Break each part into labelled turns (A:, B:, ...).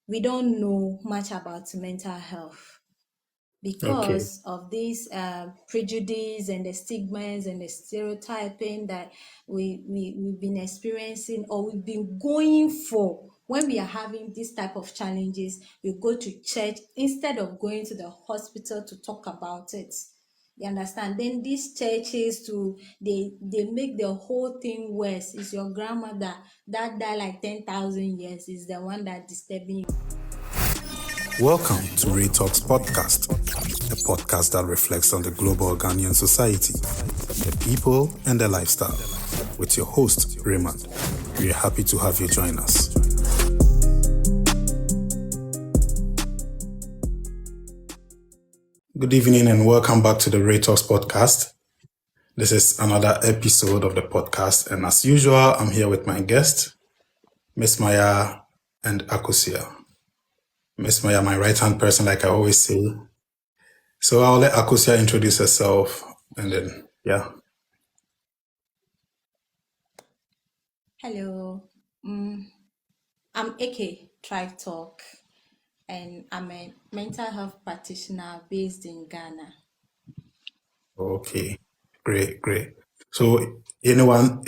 A: we don't know much about mental health
B: Okay.
A: because of these prejudice and the stigmas and the stereotyping that we've been experiencing or we've been going for. When we are having this type of challenges, we go to church instead of going to the hospital to talk about it. You understand? Then these churches they make the whole thing worse. It's your grandmother that died like 10,000 years is the one that disturbing you.
B: Welcome to Ray Talks Podcast, a podcast that reflects on the global Ghanaian society, the people, and their lifestyle. With your host, Raymond. We are happy to have you join us. Good evening and welcome back to the Ray Talks Podcast. This is another episode of the podcast, and as usual, I'm here with my guest, Miss Maya and Akosia. Miss Maya, my right-hand person, like I always say. So I'll let Akosia introduce herself, and then, yeah.
A: Hello, I'm AK Tribe Talk, and I'm a mental health practitioner based in Ghana.
B: Okay, great. So anyone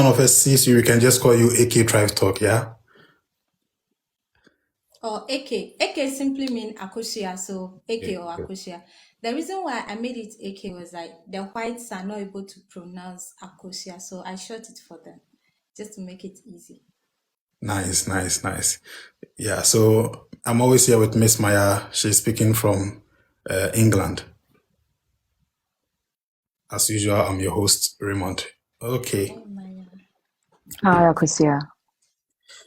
B: of us sees you, we can just call you AK Tribe Talk, yeah?
A: Or AK simply mean Akosia, so AK or
B: Okay.
A: Akosia. The reason why I made it AK was like the whites are not able to pronounce Akosia, so I short it for them just to make it easy.
B: Nice. Yeah, so I'm always here with Miss Maya. She's speaking from England. As usual, I'm your host, Raymond. Okay,
A: Oh my God.
C: Hi, Akosia.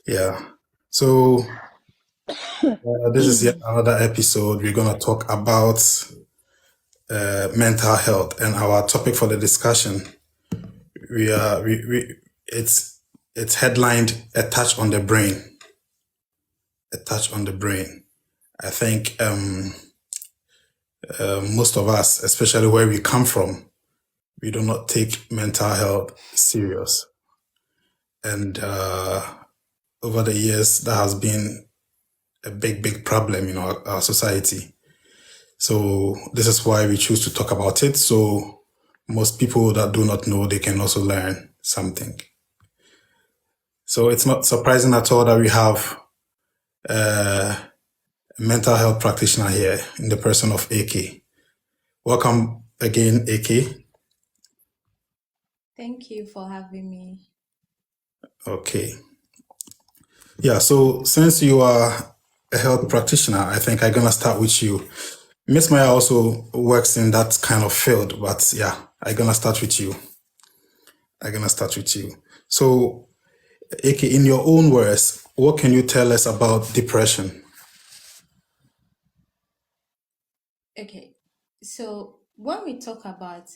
B: yeah. So this is yet another episode. We're going to talk about mental health, and our topic for the discussion it's headlined "A Touch on the Brain." A touch on the brain. I think most of us, especially where we come from, we do not take mental health serious, and over the years, that has been a big problem in our society. So this is why we choose to talk about it. So most people that do not know, they can also learn something. So it's not surprising at all that we have a mental health practitioner here in the person of AK. Welcome again, AK.
A: Thank you for having me.
B: Okay. Yeah, so since you are a health practitioner, I think I'm going to start with you. Miss Maya also works in that kind of field, but yeah, I'm going to start with you. So, AK, in your own words, what can you tell us about depression?
A: Okay, so when we talk about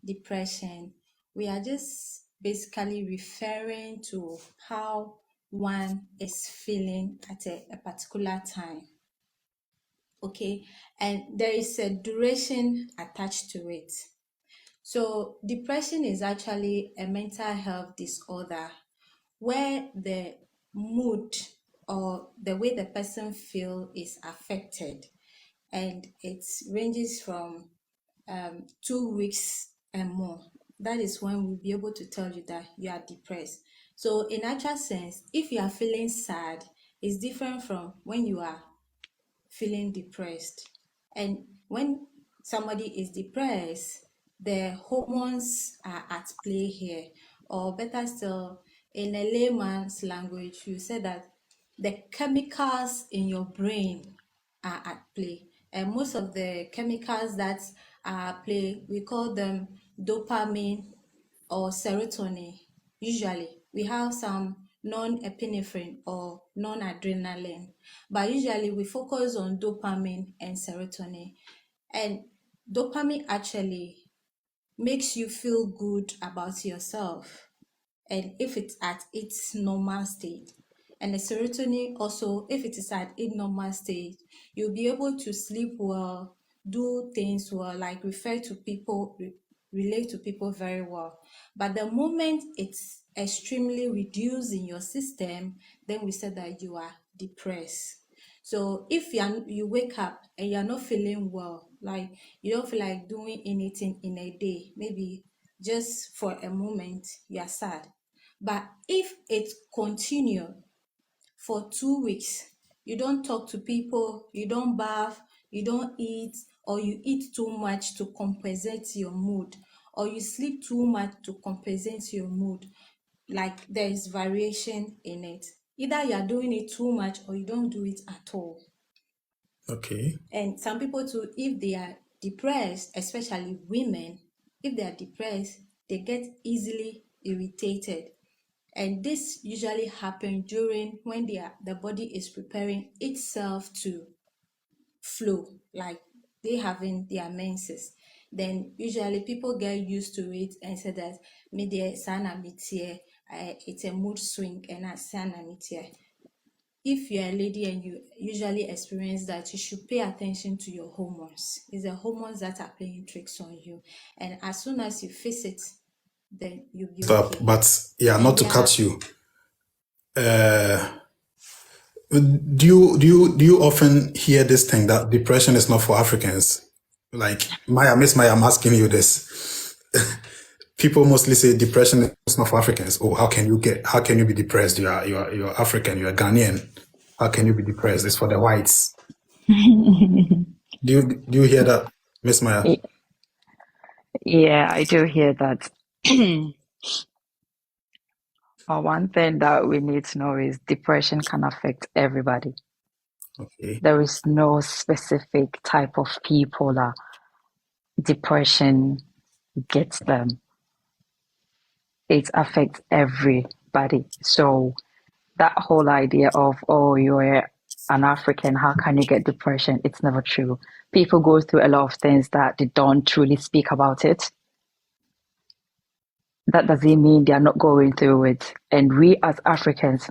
A: depression, we are just basically referring to how one is feeling at a particular time. Okay, and there is a duration attached to it. So, depression is actually a mental health disorder where the mood or the way the person feels is affected, and it ranges from 2 weeks and more. That is when we'll be able to tell you that you are depressed. So, in actual sense, if you are feeling sad, it's different from when you are feeling depressed. And when somebody is depressed, the hormones are at play here. Or better still, in a layman's language, you say that the chemicals in your brain are at play. And most of the chemicals that are at play, we call them dopamine or serotonin. Usually, we have some non-epinephrine or non-adrenaline, but usually we focus on dopamine and serotonin. And dopamine actually makes you feel good about yourself, and if it's at its normal state. And the serotonin also, if it is at its normal state, you'll be able to sleep well, do things well, like refer to people, relate to people very well. But the moment it's extremely reduced in your system, then we say that you are depressed. So if you wake up and you're not feeling well, like you don't feel like doing anything in a day, maybe just for a moment you are sad. But if it continue for 2 weeks, you don't talk to people, you don't bath, you don't eat, or you eat too much to compensate your mood, or you sleep too much to compensate your mood, like there is variation in it. Either you are doing it too much or you don't do it at all.
B: Okay.
A: And some people too, if they are depressed, especially women, if they are depressed, they get easily irritated. And this usually happens during when the body is preparing itself to flow, like they having their menses. Then usually people get used to it and say that maybe it's a mood swing and a sana if you're a lady and you usually experience that, you should pay attention to your hormones. It's the hormones that are playing tricks on you. And as soon as you face it, then you'll be
B: Stop.
A: okay.
B: But yeah,
A: And
B: not to
A: there are
B: cut you. Do you often hear this thing that depression is not for Africans? Like Miss Maya, I'm asking you this. People mostly say depression is not for Africans. Oh, how can you be depressed? You're African, you're Ghanaian. How can you be depressed? It's for the whites. Do you hear that, Miss Maya?
C: Yeah, I do hear that. But one thing that we need to know is depression can affect everybody.
B: Okay.
C: There is no specific type of people that depression gets them. It affects everybody. So that whole idea of, oh, you're an African, how can you get depression? It's never true. People go through a lot of things that they don't truly speak about it. That doesn't mean they are not going through it. And we as Africans,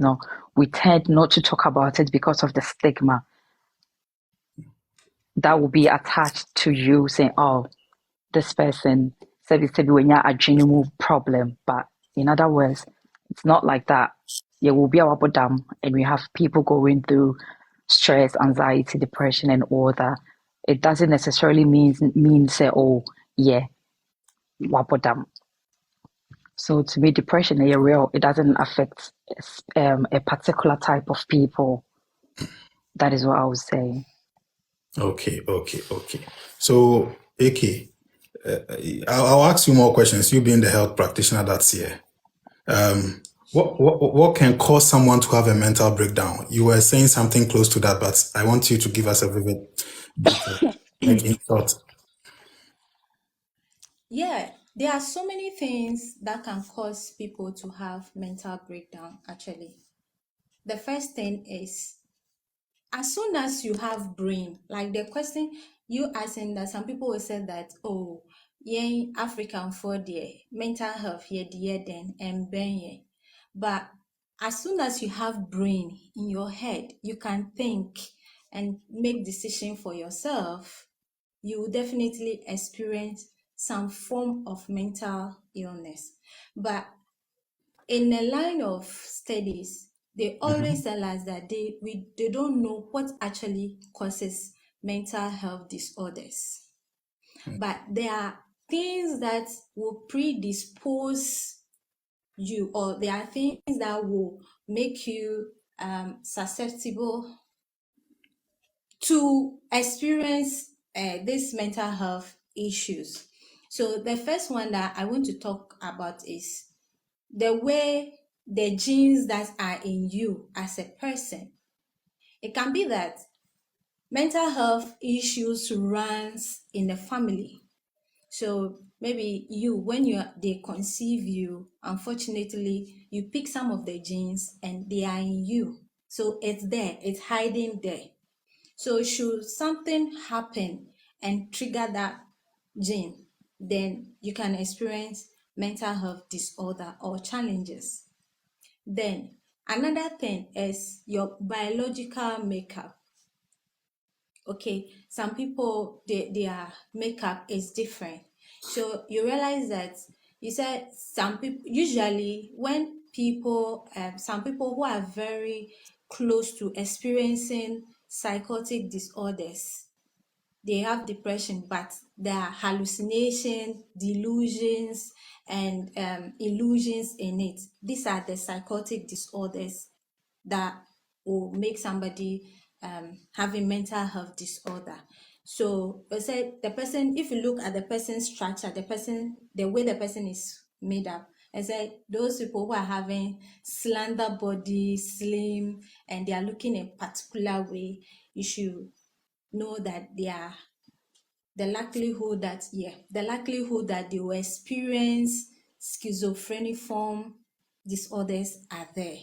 C: we tend not to talk about it because of the stigma that will be attached to you saying, oh, this person said when you're a genuine problem. But in other words, it's not like that. Yeah, will be our bottom, and we have people going through stress, anxiety, depression, and all that. It doesn't necessarily mean say, oh, yeah, wabodam. So to me, depression is real. It doesn't affect a particular type of people. That is what I was saying.
B: Okay. So, AK, I'll ask you more questions. You being the health practitioner that's here. What can cause someone to have a mental breakdown? You were saying something close to that, but I want you to give us a vivid detail, like in short.
A: Yeah, there are so many things that can cause people to have mental breakdown actually. The first thing is, as soon as you have brain, like the question you asking, that some people will say that, oh, yeah, African for the mental health here, then and ben. But as soon as you have brain in your head, you can think and make decision for yourself, you will definitely experience some form of mental illness. But in a line of studies, they always tell us that they don't know what actually causes mental health disorders. But there are things that will predispose you, or there are things that will make you susceptible to experience these mental health issues. So the first one that I want to talk about is the way the genes that are in you as a person. It can be that mental health issues runs in the family. So maybe when they conceive you, unfortunately, you pick some of the genes and they are in you. So it's there, it's hiding there. So should something happen and trigger that gene, then you can experience mental health disorder or challenges. Then another thing is your biological makeup. Okay, some people their makeup is different. So you realize that you said some people usually when people some people who are very close to experiencing psychotic disorders. They have depression, but there are hallucinations, delusions, and illusions in it. These are the psychotic disorders that will make somebody having mental health disorder. So I said the person, if you look at the person's structure, the way the person is made up, I said those people who are having slender body, slim, and they are looking a particular way, you should know that the likelihood that they will experience schizophreniform disorders are there.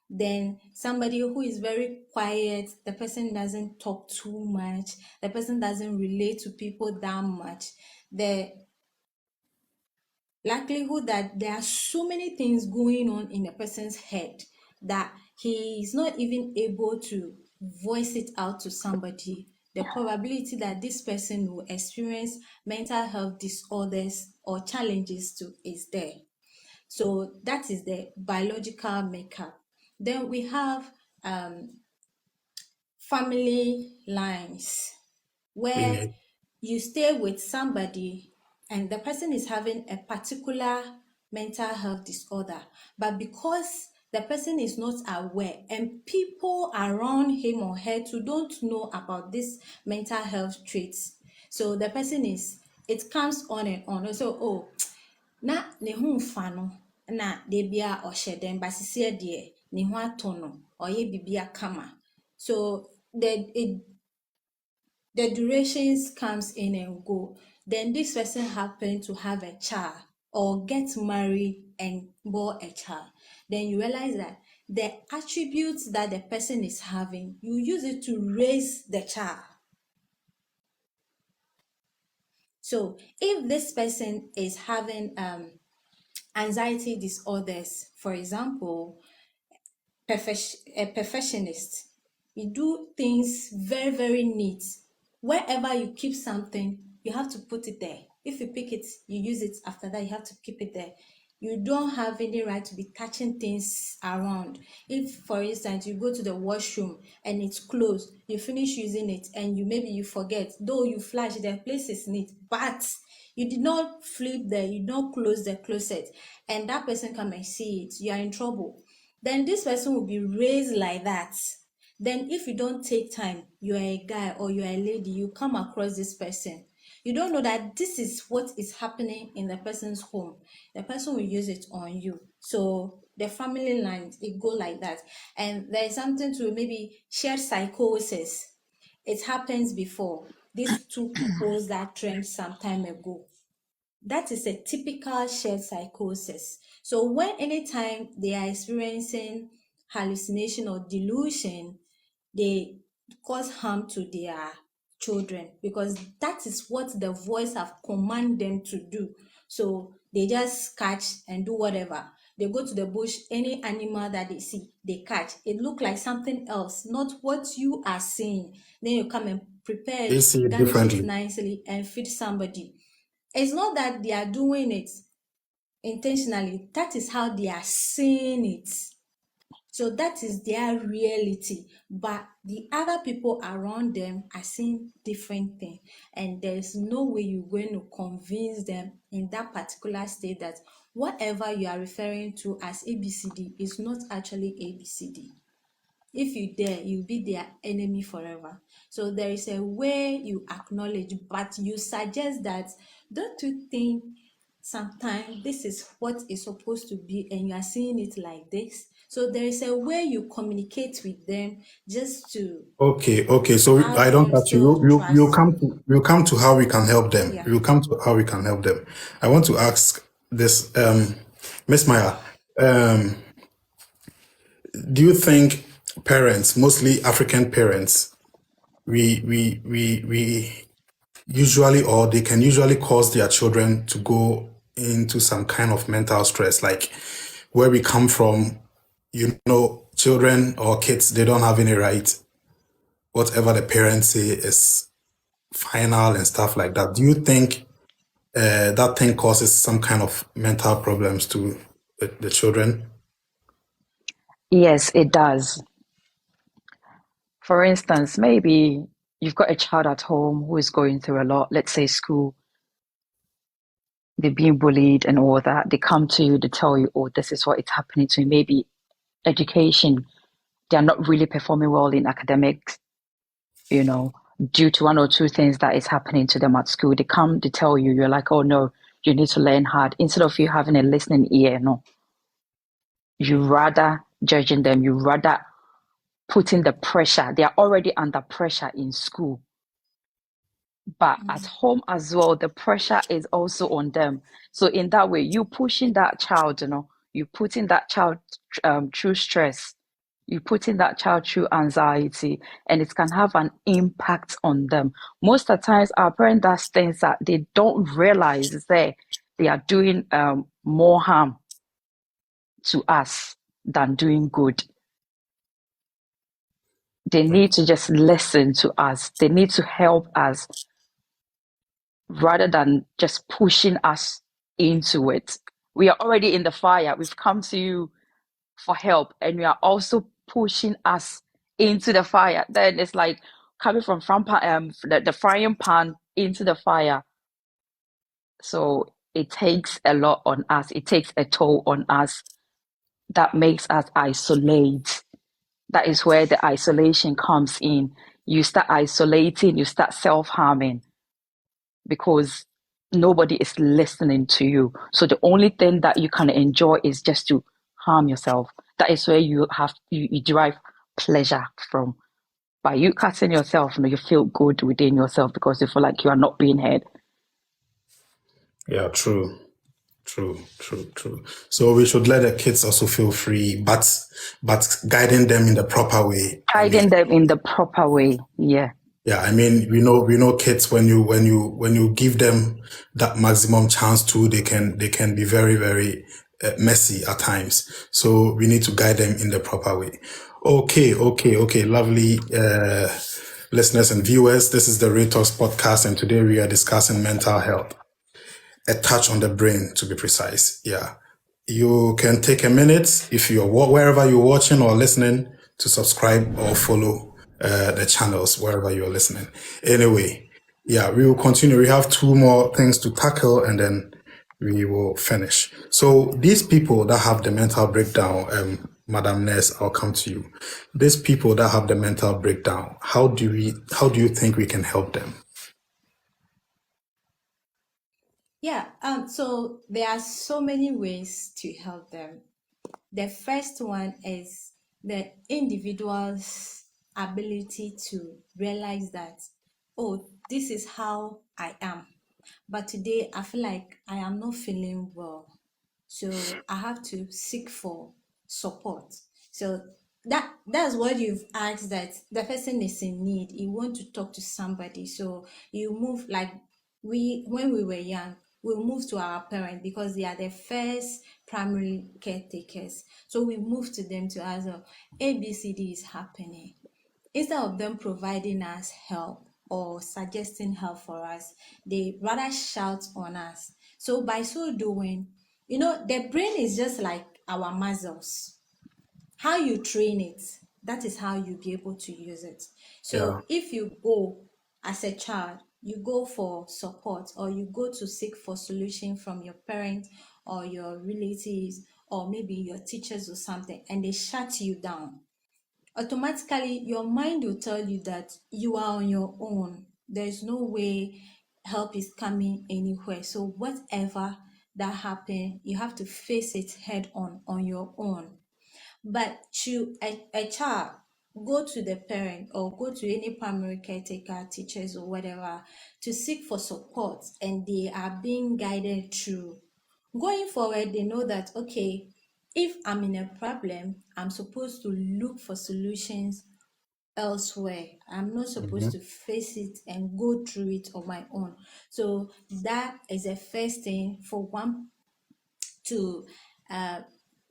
A: Then somebody who is very quiet, the person doesn't talk too much, the person doesn't relate to people that much, the likelihood that there are so many things going on in a person's head that he is not even able to voice it out to somebody, the probability that this person will experience mental health disorders or challenges too is there. So that is the biological makeup. Then we have family lines where
B: Lineage.
A: you stay with somebody and the person is having a particular mental health disorder, but because the person is not aware and people around him or her too don't know about this mental health traits, so the person it comes on and on. So, oh, na ne ho mfa no na de bia ɔhyɛ dɛn basisi deɛ ne ho atɔ no ɔyɛ bibia kama. So the durations comes in and go. Then this person happen to have a child or get married and bore a child. Then you realize that the attributes that the person is having, you use it to raise the child. So if this person is having anxiety disorders, for example, a perfectionist, you do things very, very neat. Wherever you keep something, you have to put it there. If you pick it, you use it. After that, you have to keep it there. You don't have any right to be touching things around. If, for instance, you go to the washroom and it's closed, you finish using it and maybe you forget, though you flush, the place is neat, but you did not flip there, you don't close the closet, and that person come and see it, you are in trouble. Then this person will be raised like that. Then if you don't take time, you are a guy or you are a lady, you come across this person, you don't know that this is what is happening in the person's home. The person will use it on you. So the family lines, it go like that. And there is something to maybe shared psychosis. It happens before. These two couples that trend some time ago. That is a typical shared psychosis. So when anytime they are experiencing hallucination or delusion, they cause harm to their children because that is what the voice have commanded them to do. So they just catch and do whatever. They go to the bush, any animal that they see, they catch. It look like something else, not what you are seeing. Then you come and prepare
B: They
A: it,
B: see it
A: garnish it
B: differently.
A: nicely and feed somebody. It's not that they are doing it intentionally. That is how they are seeing it. So that is their reality. But the other people around them are seeing different things. And there is no way you're going to convince them in that particular state that whatever you are referring to as ABCD is not actually ABCD. If you dare, you'll be their enemy forever. So there is a way you acknowledge, but you suggest that, don't you think sometimes this is what is supposed to be and you are seeing it like this? So there is a way you communicate with them just to
B: Okay. So I
A: have
B: don't
A: them
B: touch you.
A: still trust you.
B: You come to how we can help them.
A: Yeah.
B: You come to how we can help them. I want to ask this, Miss Maya. Do you think parents, mostly African parents, we usually, or they can usually cause their children to go into some kind of mental stress, like where we come from, children or kids, they don't have any right. Whatever the parents say is final and stuff like that. Do you think that thing causes some kind of mental problems to the children?
C: Yes, it does. For instance, maybe you've got a child at home who is going through a lot, let's say school, they're being bullied and all that. They come to you, they tell you, oh, this is what is happening to me. Maybe education, they're not really performing well in academics, due to one or two things that is happening to them at school. They come, they tell you, you're like, oh no, you need to learn hard. Instead of you having a listening ear, no, you rather judging them, you rather putting the pressure. They are already under pressure in school. But at home as well, the pressure is also on them. So in that way, you pushing that child, you putting that child through stress, you putting that child through anxiety, and it can have an impact on them. Most of the times, our parents does things that they don't realize is that they are doing more harm to us than doing good. They need to just listen to us. They need to help us rather than just pushing us into it. We are already in the fire. We've come to you for help, and you are also pushing us into the fire. Then it's like coming from the frying pan into the fire. So it takes a lot on us. It takes a toll on us that makes us isolate. That is where the isolation comes in. You start isolating, you start self-harming because nobody is listening to you. So the only thing that you can enjoy is just to harm yourself. That is where you derive pleasure from. By you cutting yourself, you feel good within yourself because you feel like you are not being heard.
B: Yeah, true. So we should let the kids also feel free, but guiding them in the proper way.
C: Guiding them in the proper way, yeah.
B: Yeah, I mean, we know kids when you give them that maximum chance to, they can be very, very messy at times. So we need to guide them in the proper way. Okay, lovely listeners and viewers. This is the Real Talks podcast, and today we are discussing mental health. A touch on the brain, to be precise. Yeah. You can take a minute if you're wherever you're watching or listening to subscribe or follow the channels wherever you're listening. Anyway, yeah, we will continue. We have two more things to tackle and then we will finish. So these people that have the mental breakdown, Madam Ness, I'll come to you. These people that have the mental breakdown, how do you think we can help them?
A: Yeah, so there are so many ways to help them. The first one is the individual's ability to realize that, oh, this is how I am. But today I feel like I am not feeling well. So I have to seek for support. So that's what you've asked, that the person is in need. You want to talk to somebody. So you move, like when we were young, we moved to our parents because they are the first primary caretakers. So we moved to them to ask, ABCD is happening. Instead of them providing us help or suggesting help for us, they rather shout on us. So by so doing, the brain is just like our muscles. How you train it, that is how you'll be able to use it.
B: Yeah.
A: So if you go as a child, you go for support or you go to seek for solution from your parents or your relatives or maybe your teachers or something, and they shut you down, automatically your mind will tell you that you are on your own. There's no way help is coming anywhere. So whatever that happened, you have to face it head on your own. But to a child, go to the parent or go to any primary caretaker, teachers or whatever, to seek for support, and they are being guided through. Going forward, they know that, okay, if I'm in a problem, I'm supposed to look for solutions elsewhere. I'm not supposed to face it and go through it on my own. So that is the first thing for one to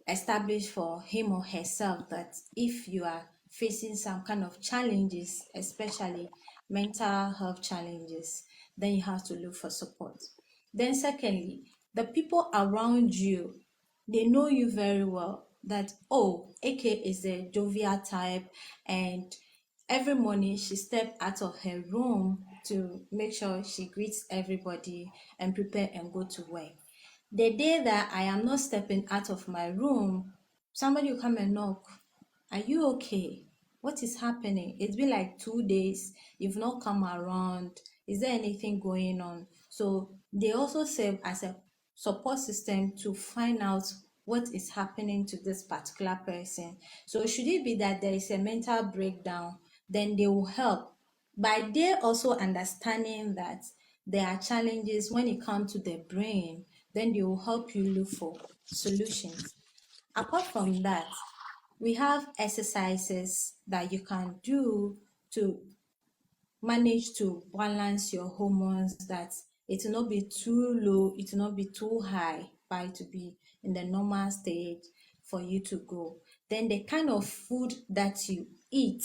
A: establish for him or herself, that if you are facing some kind of challenges, especially mental health challenges, then you have to look for support. Then secondly, the people around you, they know you very well, that, oh, AK is a jovial type and every morning she steps out of her room to make sure she greets everybody and prepare and go to work. The day that I am not stepping out of my room, somebody will come and knock. Are you okay? What is happening? It's been like 2 days. You've not come around. Is there anything going on? So they also serve as a support system to find out what is happening to this particular person. So should it be that there is a mental breakdown, then they will help. By they also understanding that there are challenges when it comes to the brain, then they will help you look for solutions. Apart from that, we have exercises that you can do to manage to balance your hormones, that it will not be too low, it will not be too high, but it will be in the normal stage for you to go. Then the kind of food that you eat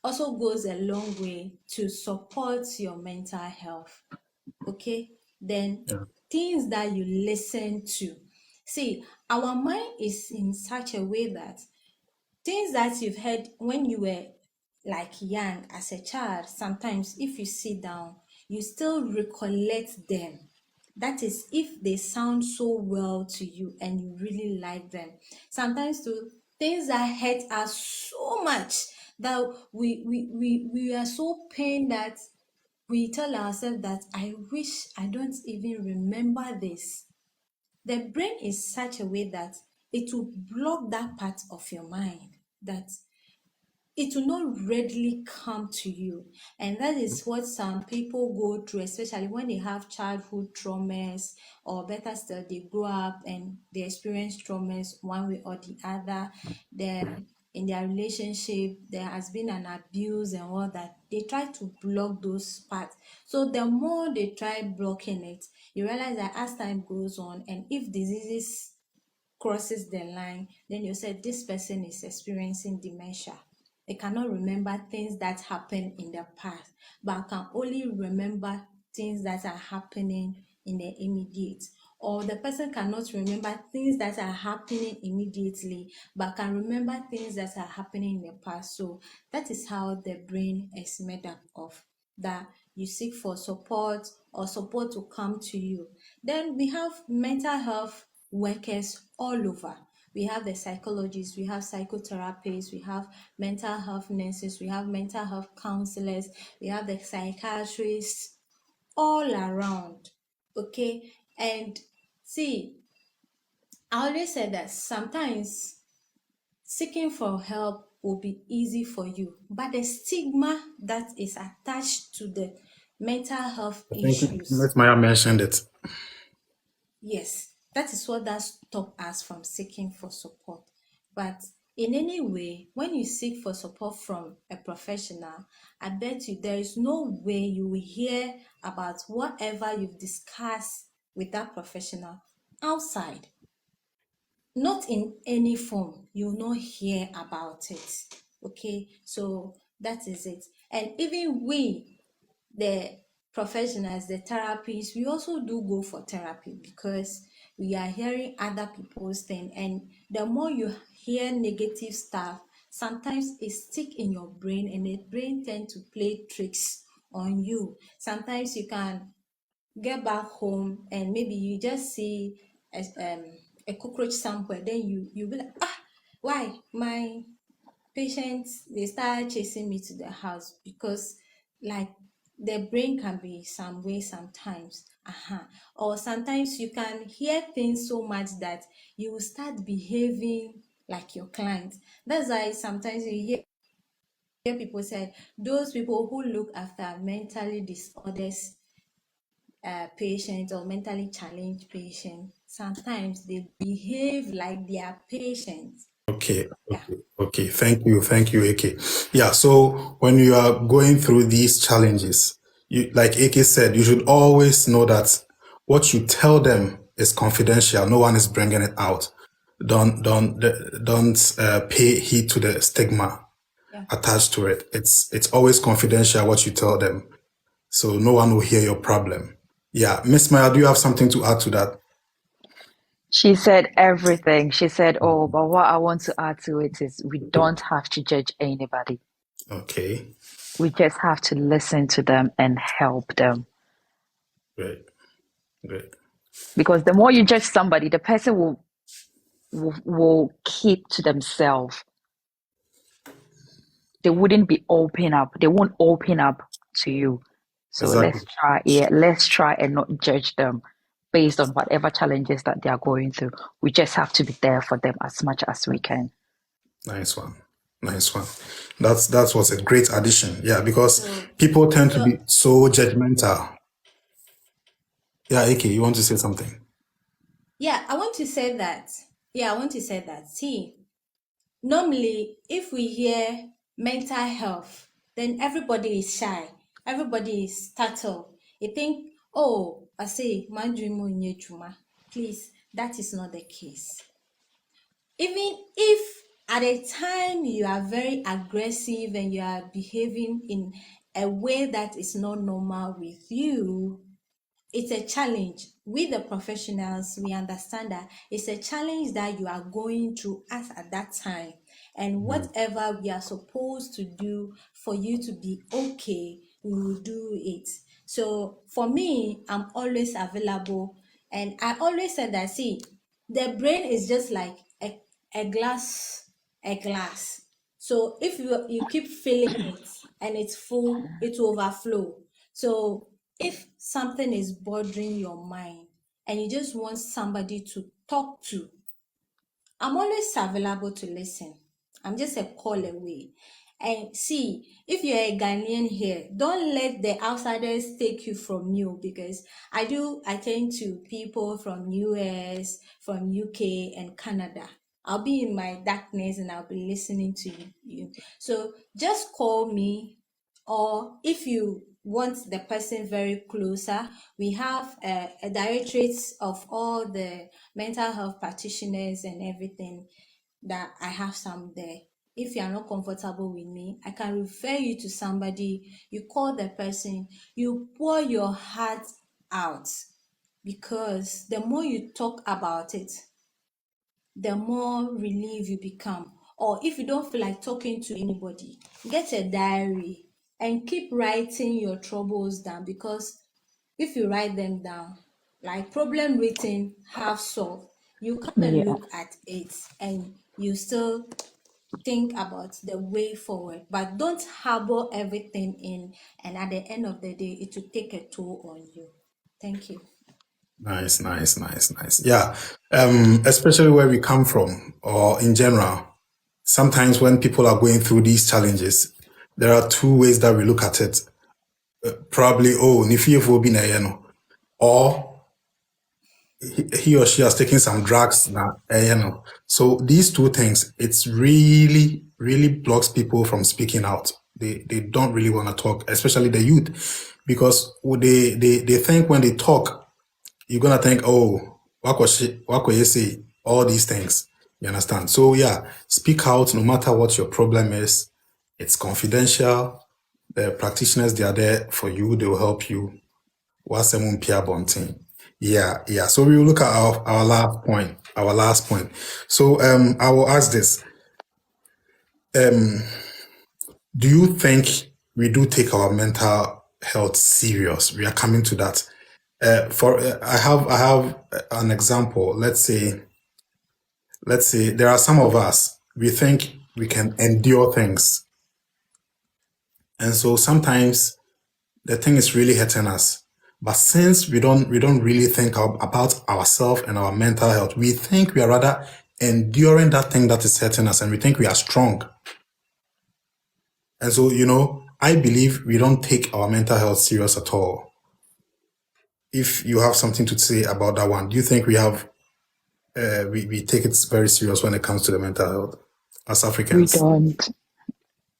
A: also goes a long way to support your mental health. Okay, then
B: Yeah.
A: things that you listen to. See, our mind is in such a way that things that you've heard when you were like young as a child, sometimes if you sit down, you still recollect them. That is if they sound so well to you and you really like them. Sometimes too, things that hurt us so much that we are so pained that we tell ourselves that I wish I don't even remember this. The brain is such a way that it will block that part of your mind, that it will not readily come to you. And that is what some people go through, especially when they have childhood traumas, or better still, they grow up and they experience traumas one way or the other. Then in their relationship, there has been an abuse and all that. They try to block those parts. So the more they try blocking it, you realize that as time goes on, and if diseases crosses the line, then you say this person is experiencing dementia. They cannot remember things that happened in the past, but can only remember things that are happening in the immediate. Or the person cannot remember things that are happening immediately, but can remember things that are happening in the past. So that is how the brain is made up of. That you seek for support, or support to come to you. Then we have mental health workers all over. We have the psychologists, we have psychotherapists, we have mental health nurses, we have mental health counselors, we have the psychiatrists all around. Okay, and see, I always say that sometimes seeking for help will be easy for you, but the stigma that is attached to the mental health
B: I think
A: issues,
B: Miss Maya mentioned it.
A: yes, that is what that stop us from seeking for support. But in any way, when you seek for support from a professional, I bet you there is no way you will hear about whatever you've discussed with that professional outside. Not in any form, you will not hear about it. Okay, so that is it. And even we, the professionals, the therapists, we also do go for therapy because we are hearing other people's thing, and the more you hear negative stuff, sometimes it stick in your brain, and the brain tend to play tricks on you. Sometimes you can get back home and maybe you just see a cockroach somewhere, then you be like, why my patients, they start chasing me to the house, because like the brain can be some way sometimes. Or sometimes you can hear things so much that you will start behaving like your client. That's why sometimes you hear people say those people who look after mentally disorders patients or mentally challenged patients, sometimes they behave like they are patients.
B: Okay,
A: Yeah.
B: okay. Thank you, AK. Yeah, so when you are going through these challenges, you, like AK said, you should always know that what you tell them is confidential. No one is bringing it out. Don't pay heed to the stigma
A: Yeah.
B: attached to it. It's always confidential what you tell them, so no one will hear your problem. Yeah, Miss Maya, do you have something to add to that?
C: She said everything. She said, oh, but what I want to add to it is we don't have to judge anybody.
B: Okay.
C: We just have to listen to them and help them.
B: Great. Great.
C: Because the more you judge somebody, the person will keep to themselves. They wouldn't be open up. They won't open up to you. So
B: Exactly.
C: let's try and not judge them based on whatever challenges that they are going through. We just have to be there for them as much as we can.
B: Nice one. Nice one. That was a great addition. Yeah, because people tend to be so judgmental. Yeah, AK, you want to say something?
A: Yeah, I want to say that. See, normally, if we hear mental health, then everybody is shy. Everybody is startled. You think, oh, I say, please, that is not the case. Even if at a time you are very aggressive and you are behaving in a way that is not normal with you, it's a challenge. We, the professionals, we understand that it's a challenge that you are going through us at that time. And whatever we are supposed to do for you to be okay, we will do it. So for me, I'm always available. And I always said that, see, the brain is just like a glass, a glass. So if you keep filling it and it's full, it will overflow. So if something is bothering your mind and you just want somebody to talk to, I'm always available to listen. I'm just a call away. And see, if you're a Ghanaian here, don't let the outsiders take you from you, because I do attend to people from US, from UK and Canada. I'll be in my darkness and I'll be listening to you. So just call me, or if you want the person very closer, we have a directorate of all the mental health practitioners and everything, that I have some there. If you are not comfortable with me, I can refer you to somebody. You call the person, you pour your heart out, because the more you talk about it, the more relieved you become. Or if you don't feel like talking to anybody, get a diary and keep writing your troubles down, because if you write them down, like problem written, half solved, you come and
C: Yeah.
A: look at it and you still think about the way forward. But don't harbor everything in, and at the end of the day, it will take a toll on you. Thank you.
B: Nice, nice, nice, nice. Yeah. Especially where we come from, or in general, sometimes when people are going through these challenges, there are two ways that we look at it. Probably, oh, nifie be na yeno, or he or she has taken some drugs now, So these two things, it's really, really blocks people from speaking out. They don't really want to talk, especially the youth, because they think when they talk, you're gonna think, oh, what could you say? All these things. You understand? So yeah, speak out no matter what your problem is. It's confidential. The practitioners, they are there for you, they will help you. Yeah. So we will look at our last point. So I will ask this. Do you think we do take our mental health serious? We are coming to that. I have an example. Let's say there are some of us, we think we can endure things. And so sometimes the thing is really hurting us. But since we don't really think about ourselves and our mental health, we think we are rather enduring that thing that is hurting us, and we think we are strong. And so, I believe we don't take our mental health serious at all. If you have something to say about that one, do you think we have we take it very serious when it comes to the mental health as Africans?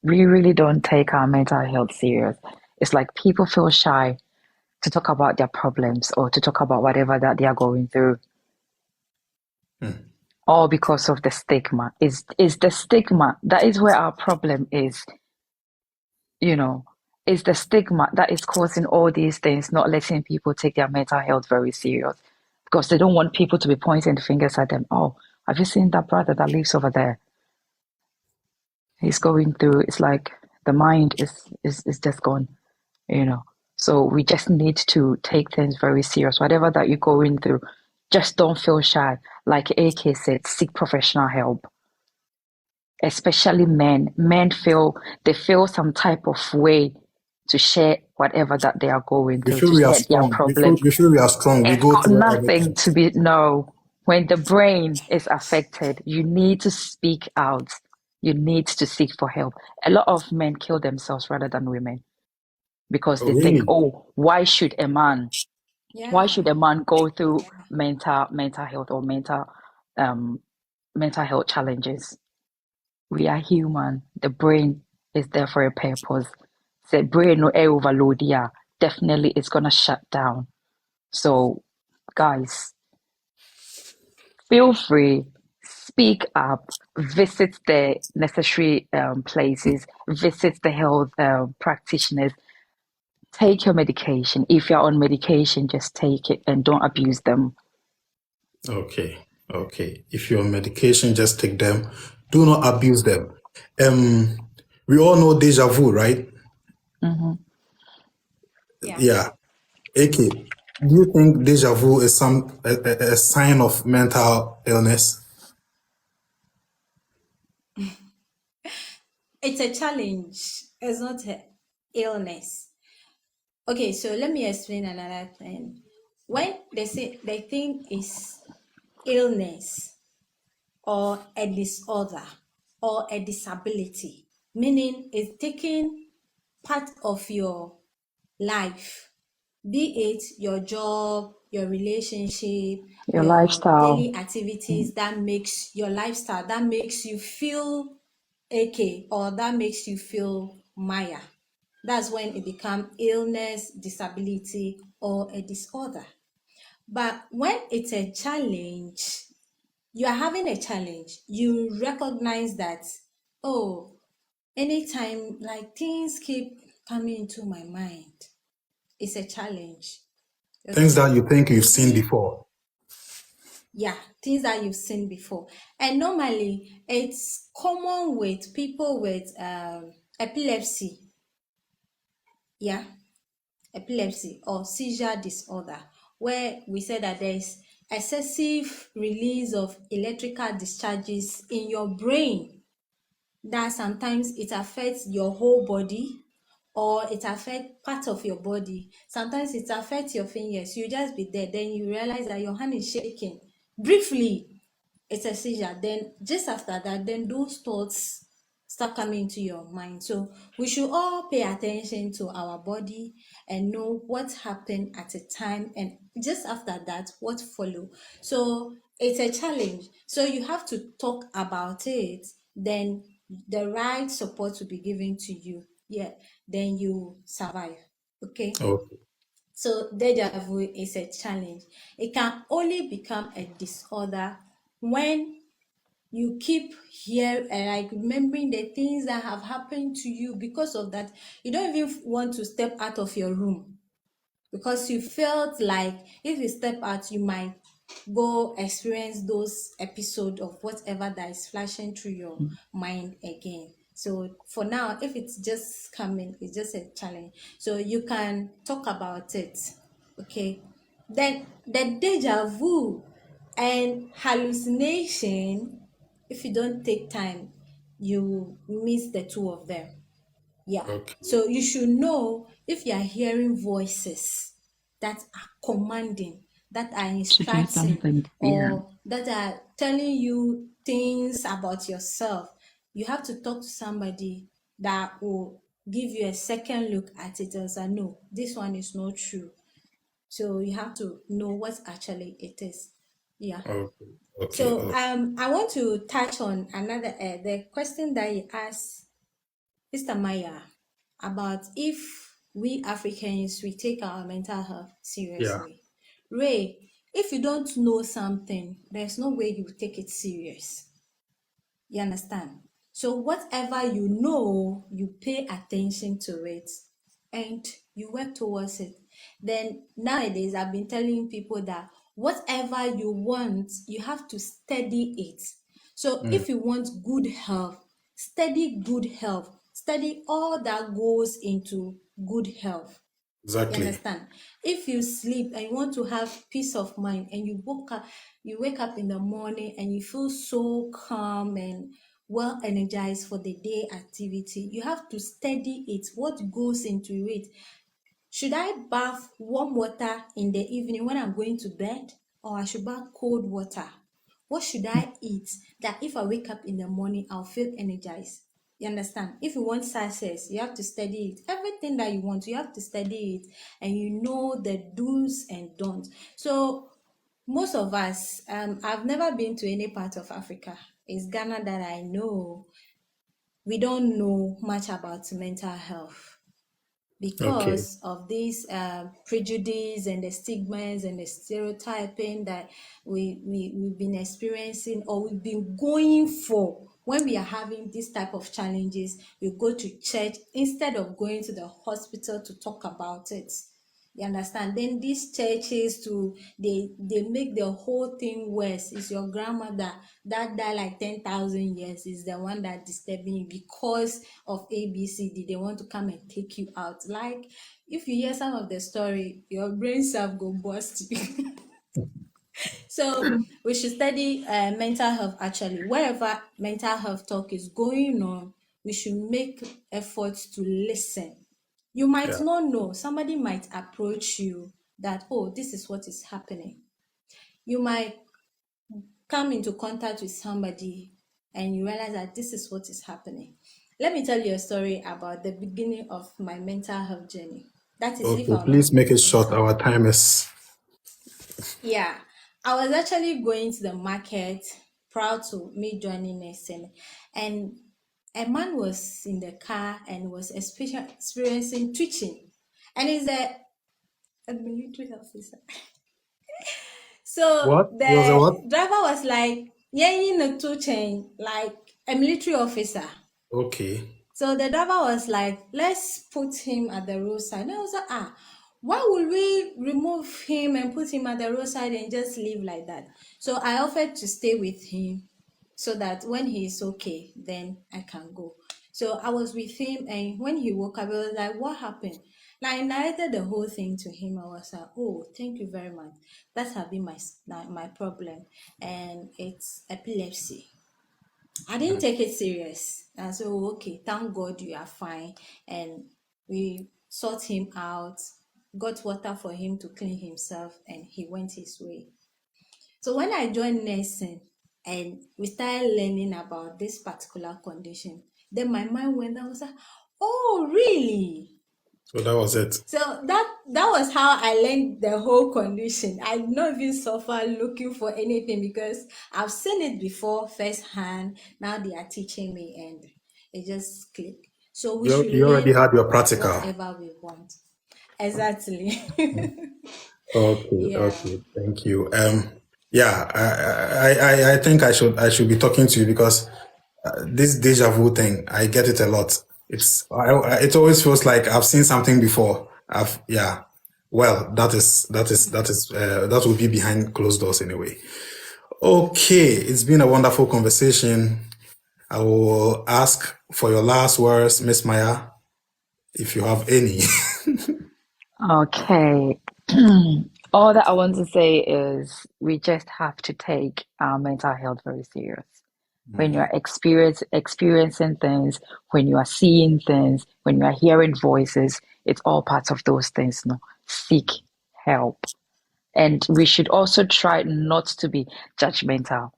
C: We really don't take our mental health serious. It's like people feel shy to talk about their problems or to talk about whatever that they are going through. All because of the stigma. Is the stigma. That is where our problem is. It's the stigma that is causing all these things, not letting people take their mental health very serious. Because they don't want people to be pointing fingers at them. Oh, have you seen that brother that lives over there? He's going through, it's like The mind is just gone, you know. So we just need to take things very serious. Whatever that you're going through, just don't feel shy. Like AK said, seek professional help. Especially men. Men feel some type of way to share whatever that they are going
B: We
C: through,
B: feel
C: to
B: we are
C: share their
B: strong.
C: problem.
B: We feel we are strong. We
C: It's
B: go
C: got
B: through
C: nothing
B: everything.
C: to be, no. When the brain is affected, you need to speak out. You need to seek for help. A lot of men kill themselves rather than women because
B: Oh,
C: they think,
B: really?
C: oh, why should a man
A: Yeah.
C: go through mental health or mental health challenges? We are human. The brain is there for a purpose. The brain no air overload, yeah, definitely it's gonna shut down. So, guys, feel free, speak up, visit the necessary places, visit the health practitioners, take your medication. If you're on medication, just take it and don't abuse them.
B: Okay. Okay. If you're on medication, just take them. Do not abuse them. We all know deja vu, right?
C: Mm-hmm.
A: Yeah.
B: Yeah. AK, do you think deja vu is a sign of mental illness?
A: It's a challenge. It's not an illness. Okay, so let me explain another thing. When they say they think is illness or a disorder or a disability, meaning it's taking part of your life, be it your job, your relationship,
C: Your
A: your
C: lifestyle.
A: daily activities that makes your lifestyle, that makes you feel AK, or that makes you feel Maya. That's when it becomes illness, disability, or a disorder. But when it's a challenge, you are having a challenge, you recognize that, oh, anytime like things keep coming into my mind, it's a challenge.
B: Things
A: Okay.
B: that you think you've
A: You
B: seen
A: see,
B: before.
A: yeah, things that you've seen before. And normally it's common with people with epilepsy. Yeah, epilepsy or seizure disorder, where we said that there's excessive release of electrical discharges in your brain that sometimes it affects your whole body or it affects part of your body. Sometimes it affects your fingers. You just be there, then you realize that your hand is shaking. Briefly, it's a seizure. Then just after that, then those thoughts start coming into your mind. So we should all pay attention to our body and know what happened at a time, and just after that, what follow. So it's a challenge. So you have to talk about it. Then the right support will be given to you. Yeah. Then you survive. Okay.
B: Okay.
A: So deja vu is a challenge. It can only become a disorder when you keep here like remembering the things that have happened to you. Because of that, you don't even want to step out of your room because you felt like if you step out, you might go experience those episodes of whatever that is flashing through your mind again. So for now, if it's just coming, it's just a challenge. So you can talk about it. Okay. Then the deja vu and hallucination, if you don't take time, you miss the two of them. Yeah.
B: Okay.
A: So you should know if you are hearing voices that are commanding, that are
C: To do
A: instructing,
C: something. Yeah.
A: or that are telling you things about yourself. You have to talk to somebody that will give you a second look at it and say, no, this one is not true. So you have to know what actually it is. Yeah.
B: Okay. Okay.
A: So
B: Okay.
A: I want to touch on another the question that you asked Mr. Maya about if we Africans we take our mental health
B: Yeah.
A: seriously. Ray, if you don't know something, there's no way you take it serious. You understand? So whatever you know, you pay attention to it and you work towards it. Then nowadays I've been telling people that whatever you want, you have to study it. So if you want good health, study good health, study all that goes into good health. You
B: Exactly.
A: understand? If you sleep and you want to have peace of mind, and you wake up in the morning and you feel so calm and well energized for the day activity, you have to study it. What goes into it? Should I bath warm water in the evening when I'm going to bed, or I should bath cold water? What should I eat that if I wake up in the morning, I'll feel energized? You understand? If you want success, you have to study it. Everything that you want, you have to study it, and you know the do's and don'ts. So most of us, I've never been to any part of Africa. It's Ghana that I know. We don't know much about mental health
B: Okay.
A: because of these prejudice and the stigmas and the stereotyping that we've been experiencing, or we've been going for. When we are having this type of challenges, we go to church instead of going to the hospital to talk about it. You understand? Then these churches they make the whole thing worse. It's your grandmother that died like 10,000 years is the one that disturbing you because of ABCD. They want to come and take you out. Like if you hear some of the story, your brain self go bust you. So we should study mental health actually. Wherever mental health talk is going on, we should make efforts to listen. You might
B: Yeah.
A: not know. Somebody might approach you that, oh, this is what is happening. You might come into contact with somebody and you realize that this is what is happening. Let me tell you a story about the beginning of my mental health journey. That is if
B: Okay.
A: I'll
B: Please
A: not
B: make
A: go
B: it short.
A: personal.
B: Our time is.
A: Yeah, I was actually going to the market, proud to me joining nursing, and a man was in the car and was experiencing twitching, and he's a military officer. So
B: What? He was a
A: the
B: what?
A: driver was like, yeah, in a two chain, like a military officer.
B: Okay.
A: So the driver was like, let's put him at the roadside. And I was like, why would we remove him and put him at the roadside and just leave like that? So I offered to stay with him so that when he's okay, then I can go. So I was with him, and when he woke up, I was like, what happened? Like, I narrated the whole thing to him. I was like, oh, thank you very much. That has been my problem, and it's epilepsy. I didn't take it serious. And so, okay, thank God you are fine. And we sought him out, got water for him to clean himself, and he went his way. So when I joined nursing and we started learning about this particular condition, then my mind went, I was like, oh, really?
B: So that was it.
A: So that was how I learned the whole condition. I did not even suffer looking for anything because I've seen it before firsthand. Now they are teaching me, and it just clicked. So we should
B: You already
A: learn
B: had your practical.
A: whatever we want. Exactly.
B: Okay.
A: Yeah.
B: Okay. Thank you. Yeah. I think I should be talking to you because this deja vu thing, I get it a lot. It always feels like I've seen something before. Yeah. Well, that will be behind closed doors anyway. Okay, it's been a wonderful conversation. I will ask for your last words, Miss Maya, if you have any.
C: Okay. All that I want to say is we just have to take our mental health very serious. When you are experiencing things, when you are seeing things, when you are hearing voices, it's all parts of those things. No, seek help. And we should also try not to be judgmental.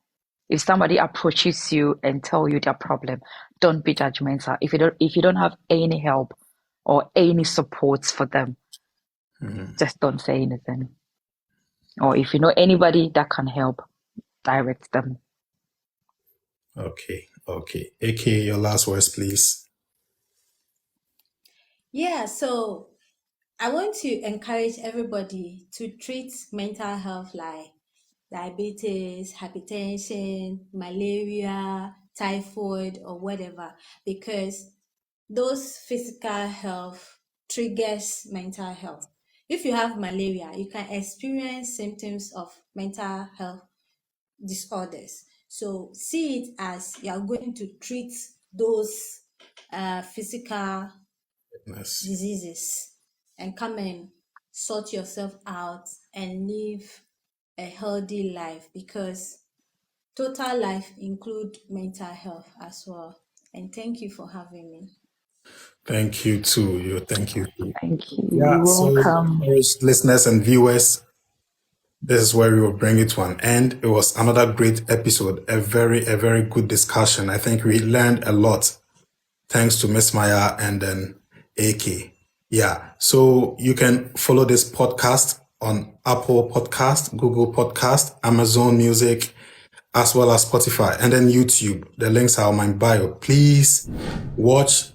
C: If somebody approaches you and tell you their problem, don't be judgmental. If you don't have any help or any supports for them, just don't say anything. Or if you know anybody that can help, direct them.
B: Okay. AK, your last words, please.
A: Yeah, so I want to encourage everybody to treat mental health like diabetes, hypertension, malaria, typhoid, or whatever, because those physical health triggers mental health. If you have malaria, you can experience symptoms of mental health disorders. So see it as you are going to treat those physical
B: Yes.
A: diseases and come and sort yourself out and live a healthy life, because total life include mental health as well. And thank you for having me.
B: Thank you too. Thank you too.
C: Thank you.
B: Yeah,
C: You're
B: so
C: welcome.
B: listeners and viewers, this is where we will bring it to an end. It was another great episode, a very good discussion. I think we learned a lot thanks to Miss Maya and then AK. Yeah, so you can follow this podcast on Apple Podcast, Google Podcast, Amazon Music, as well as Spotify, and then YouTube. The links are on my bio. Please watch,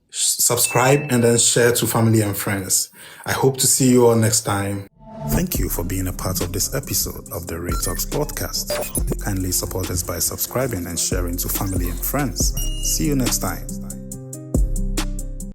B: subscribe, and then share to family and friends. I hope to see you all next time. Thank you for being a part of this episode of the Ray Talks podcast. Kindly support us by subscribing and sharing to family and friends. See you next time.